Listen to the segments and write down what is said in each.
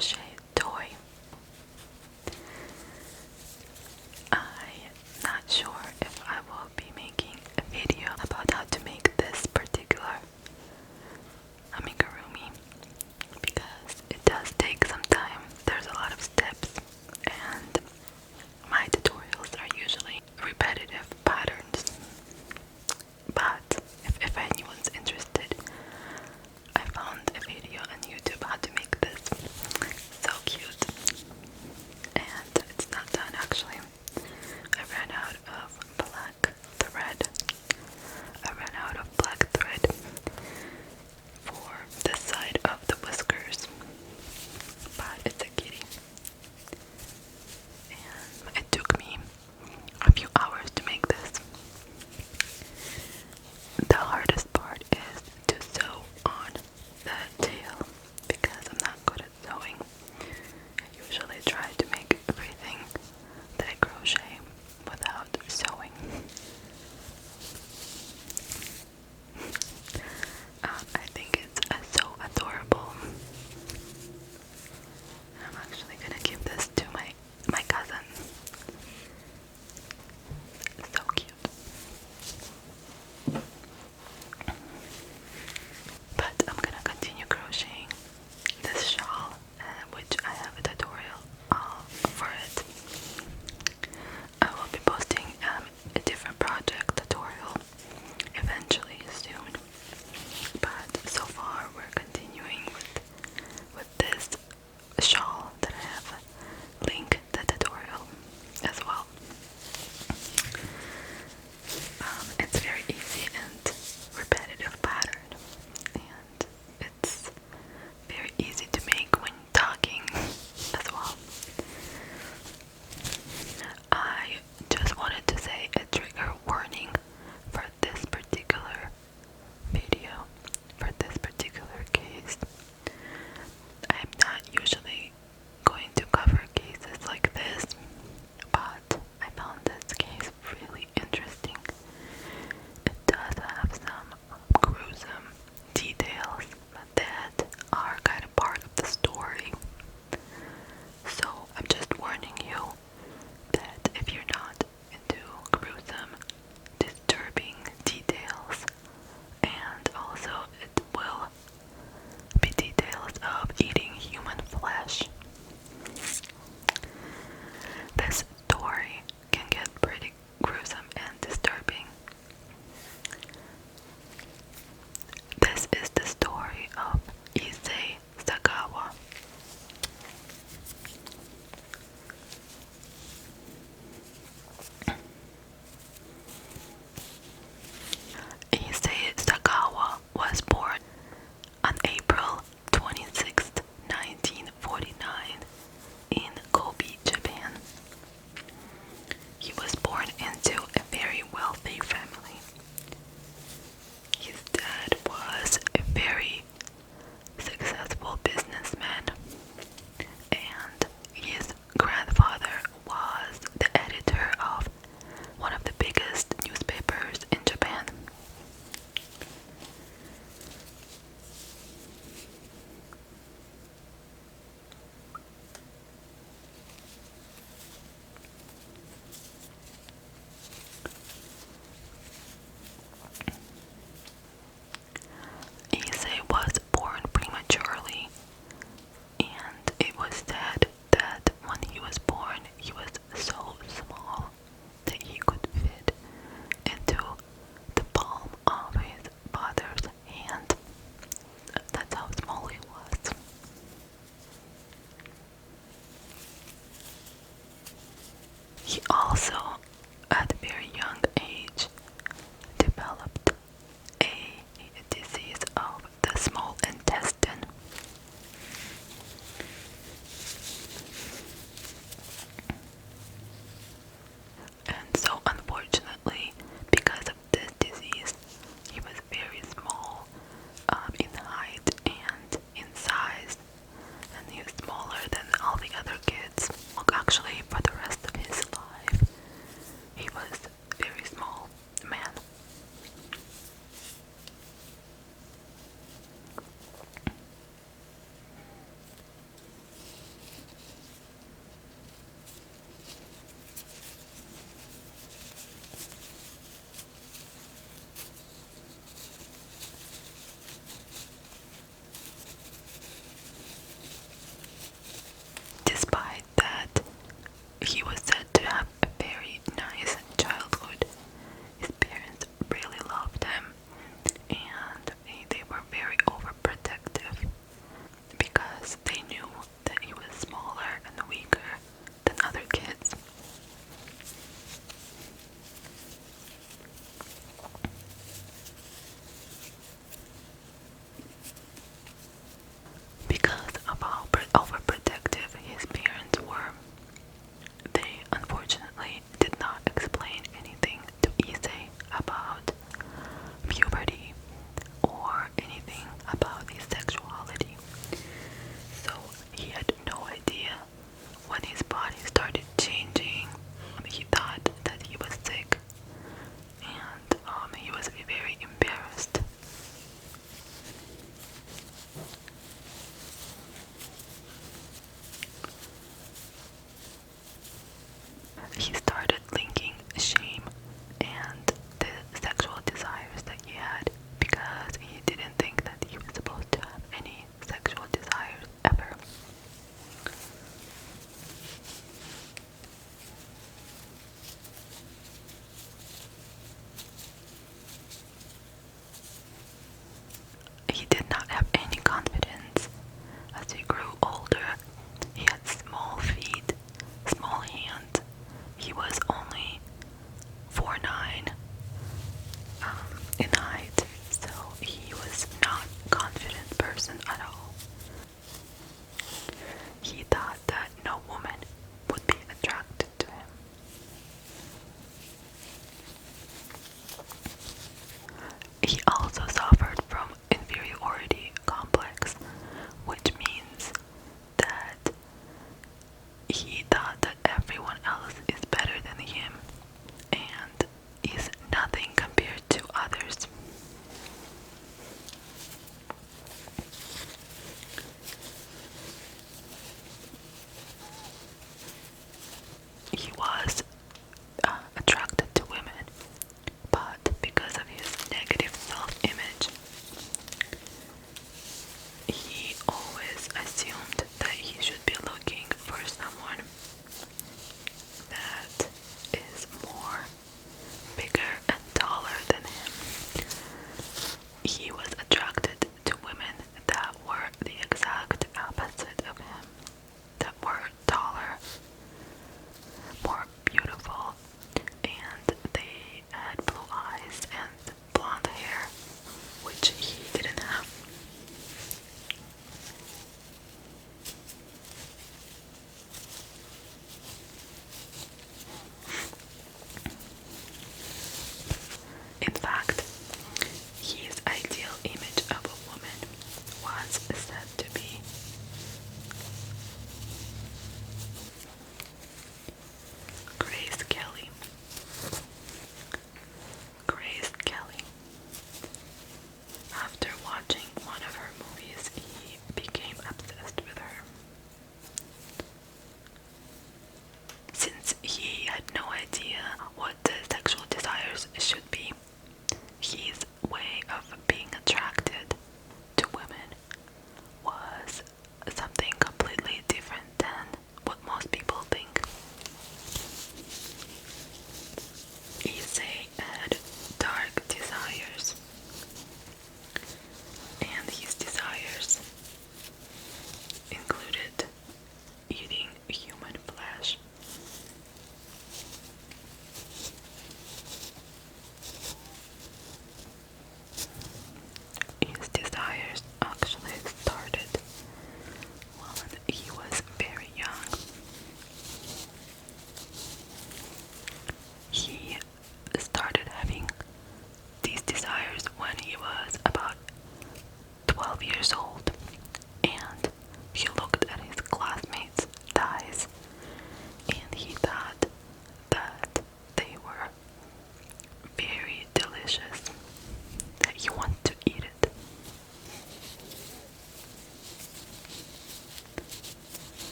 crochet toy. I'm not sure if I will be making a video about how to make this particular amigurumi because it does take some time. There's a lot of steps and my tutorials are usually repetitive patterns. But if anyone's interested, I found a video on YouTube how to make this. So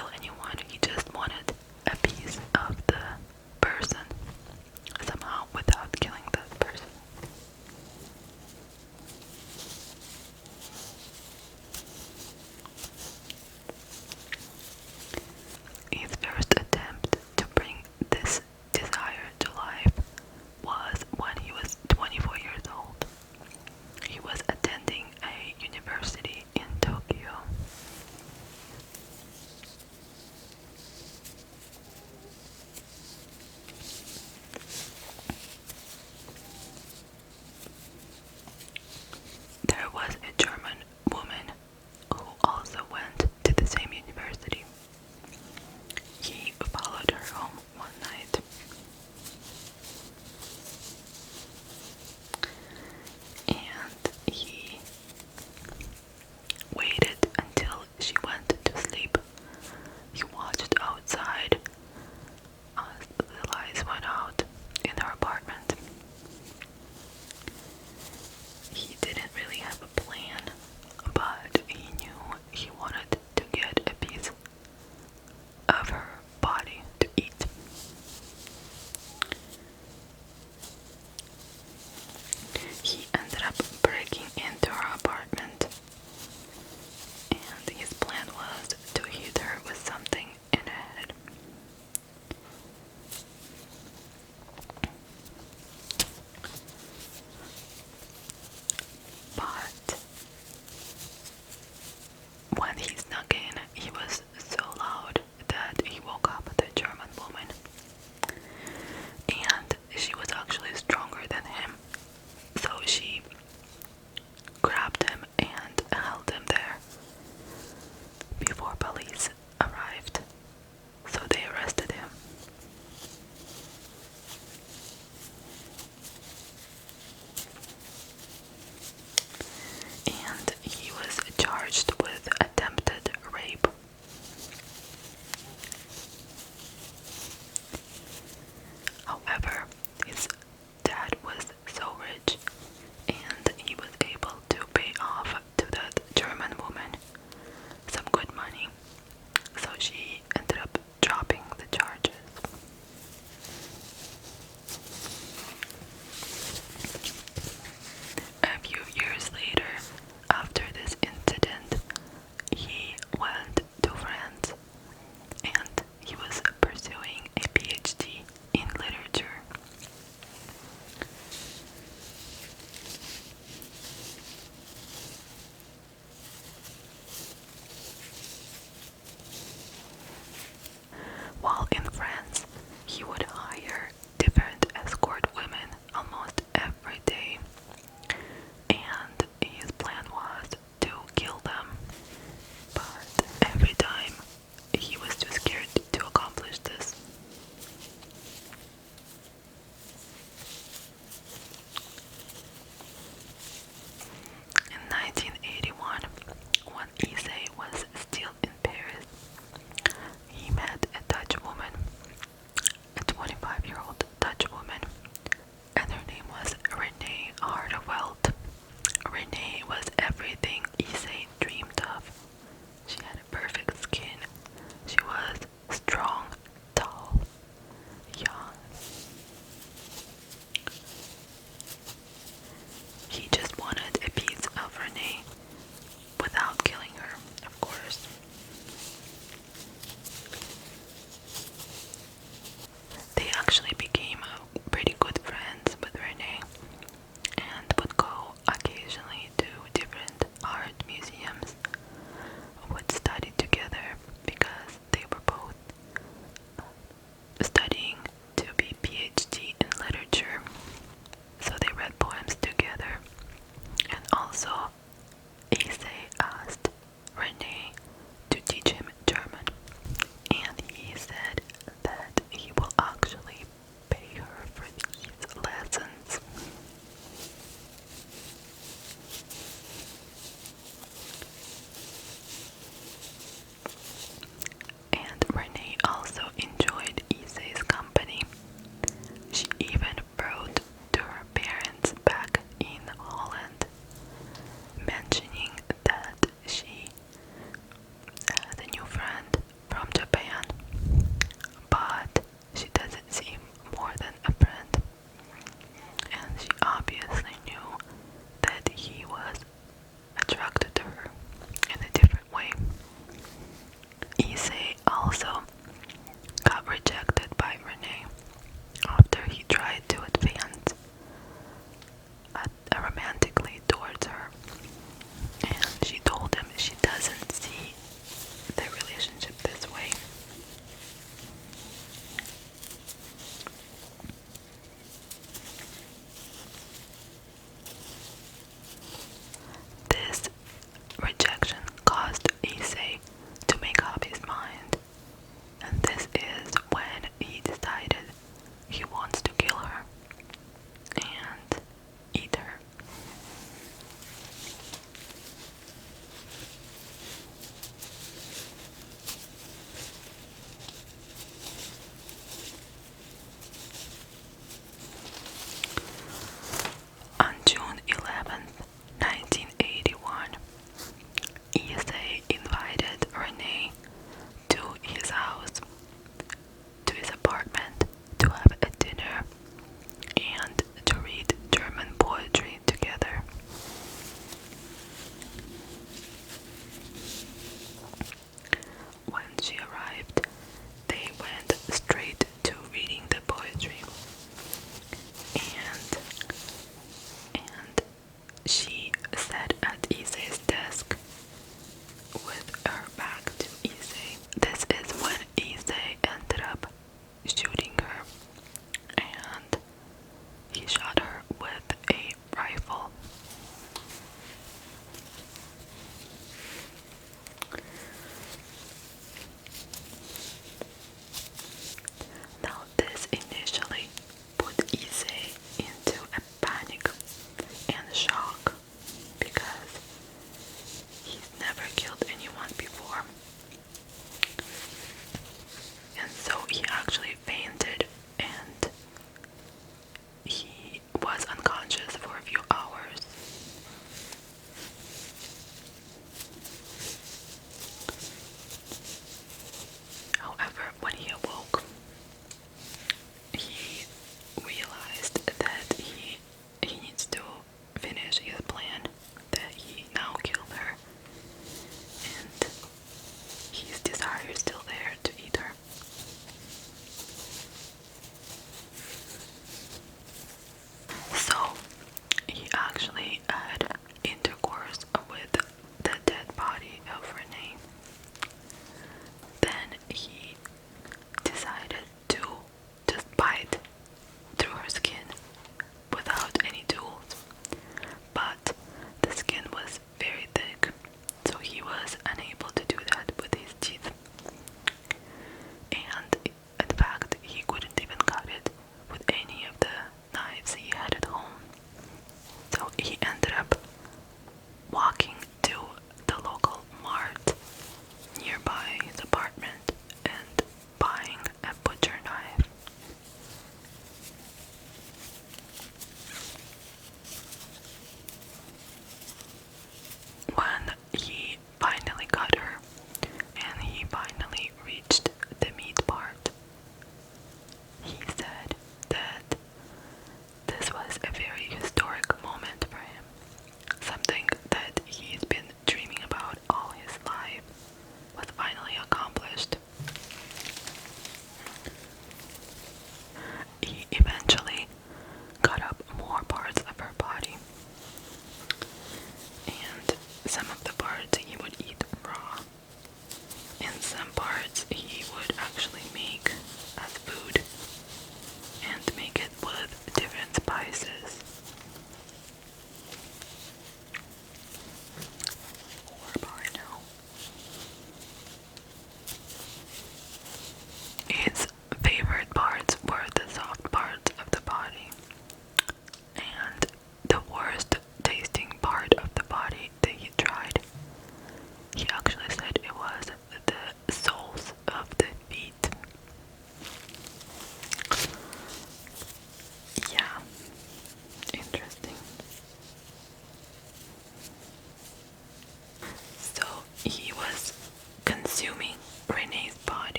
kill anyone, he just wanted a piece of the person somehow without killing the person. His first attempt to bring this desire to life was when he was 24 years old. He was attending a university in Tokyo.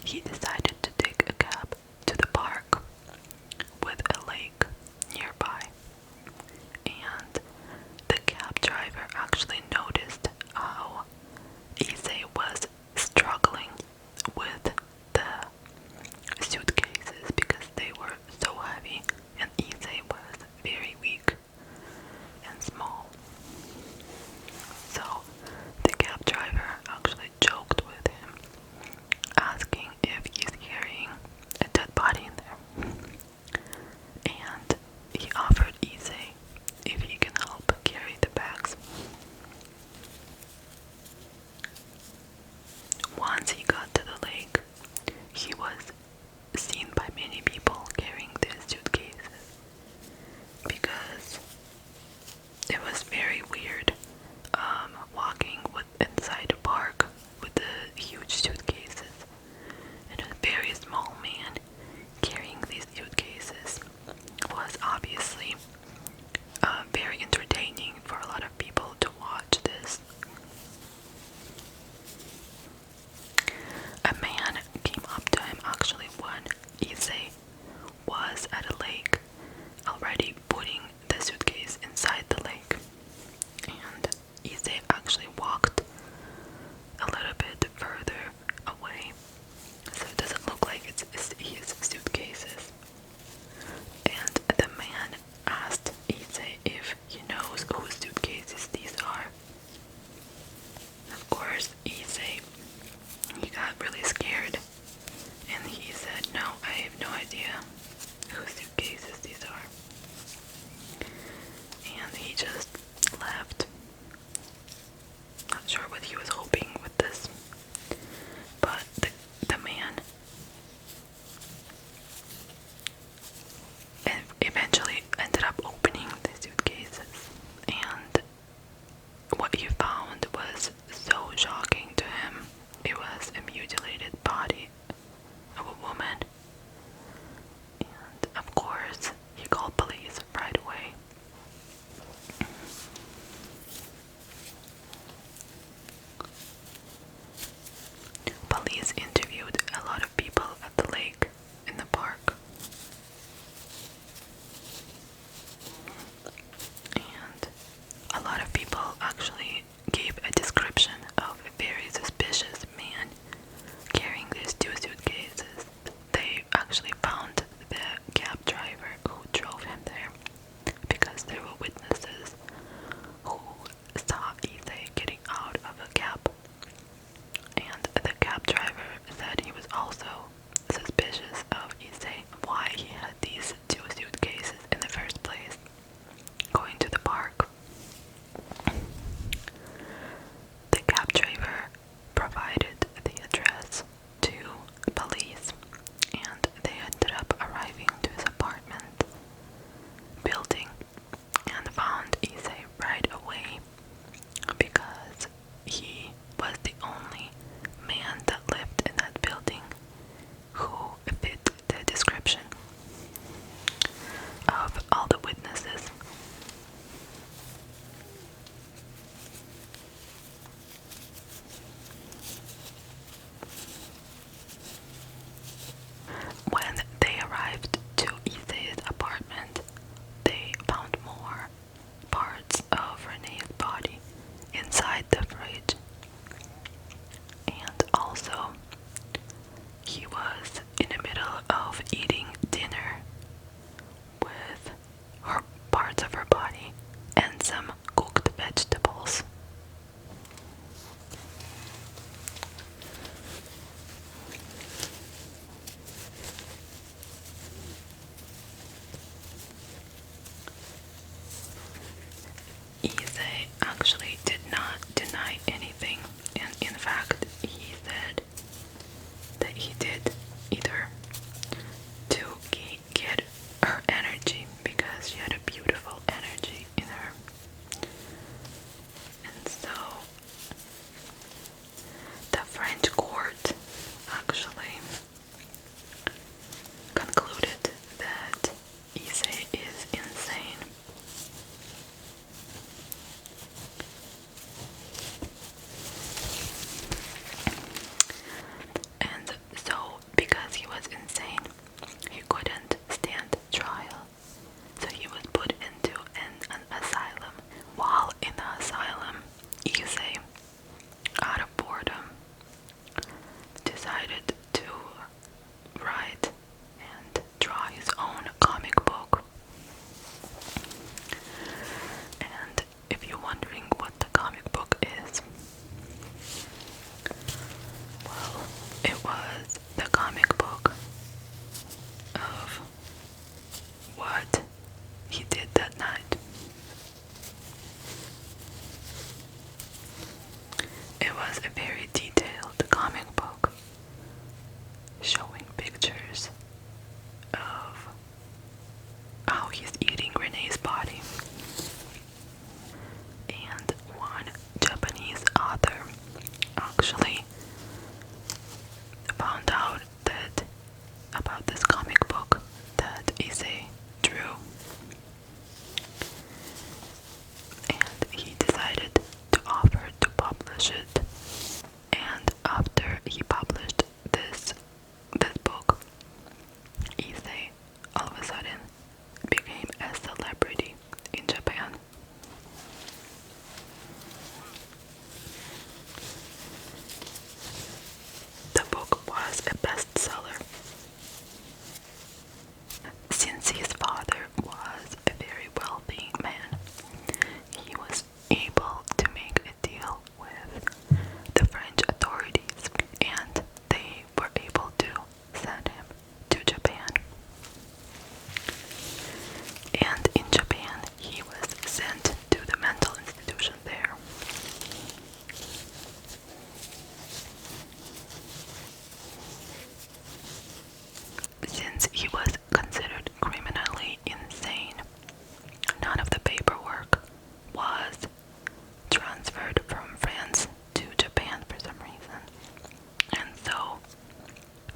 he decided to take a cab to the park with a lake nearby. And the cab driver actually noticed how Issei was struggling with the suitcases because they were so heavy and Issei was very weak and small. So the cab driver actually joked with him, asking if he's carrying a dead body in there. And he offered Issei if he can help carry the bags. Once he got to the lake, he was seen by many people carrying their suitcases because it was very weird walking inside a park with the huge suitcases, and a very small man carrying these suitcases was obviously very entertaining for a lot of people to watch this. A man came up to him actually when Issei was at a lake, already putting the suitcase inside the lake. And Issei actually walked a little bit further away, so it doesn't look like it's his suitcases. And the man asked Issei if he knows whose suitcases these are. Of course, Issei, he got really scared, and he said, "No, I have no idea whose suitcases these are." And he just left. Not sure what he was hoping with this, but the man eventually ended up opening the suitcases, and what he found was so shocking to him. It was a mutilated body of a woman, and of course he called police right away. Police interviewed a lot of people at the lake in the park, and a lot of people actually gave a description of a very suspicious man carrying these two suitcases. They actually found the cab driver who drove him there because there were witnesses who saw Issei getting out of a cab. And the cab driver It was the comic book of what he did that night. It was a very detailed comic book showing pictures of how he's eating Renee's body. And one Japanese author actually found out that about this comic book that Issei drew, and he decided to offer to publish it. And after he published this book, Issei all of a sudden became a celebrity in Japan. The book was a bestseller. Since his father was a very wealthy man, he was able to make a deal with the French authorities, and they were able to send him to Japan. And in Japan, he was sent to the mental institution there. Since he was considered criminally insane, none of the paperwork was transferred from France to Japan for some reason. And so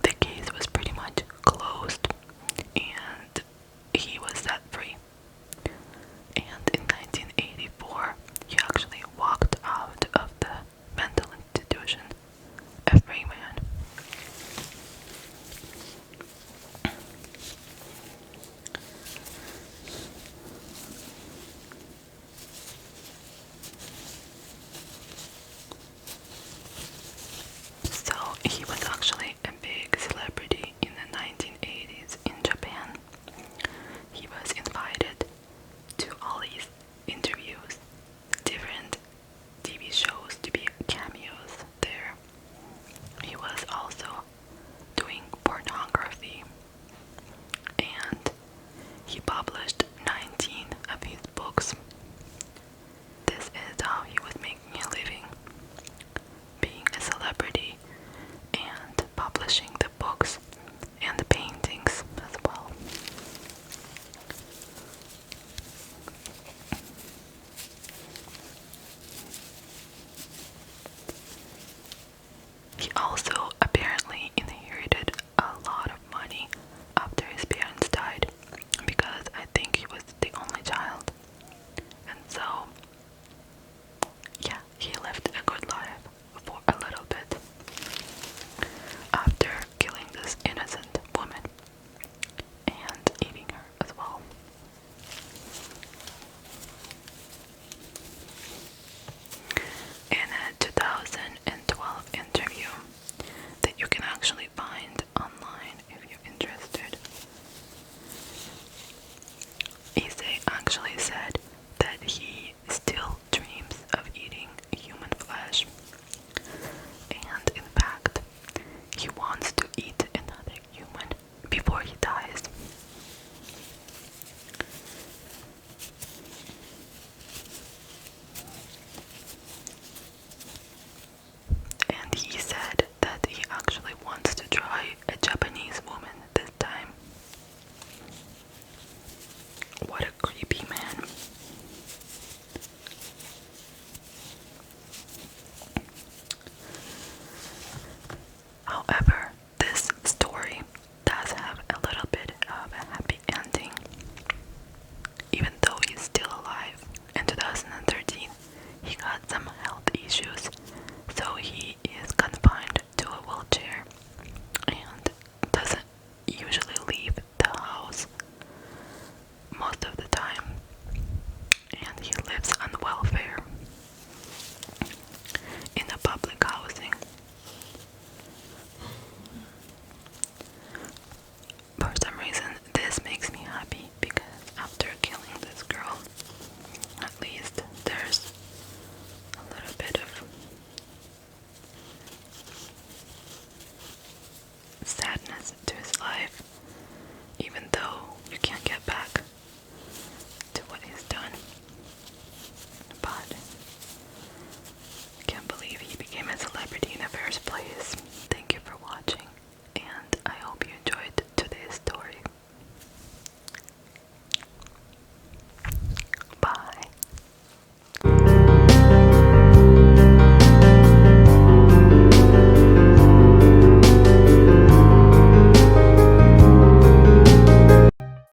the case was pretty much closed and he was set free. And in 1984, he actually walked out of the mental institution a free man. So he was actually a big celebrity in the 1980s in Japan. He was invited to all these interviews, different TV shows to be cameos there. He was also doing pornography, and he published 19 of his books. This is how he was making a living, being a celebrity and publishing the books and the paintings as well. He also apparently inherited a lot of money after his parents died, because I think sadness to his life, even though you can't get back to what he's done.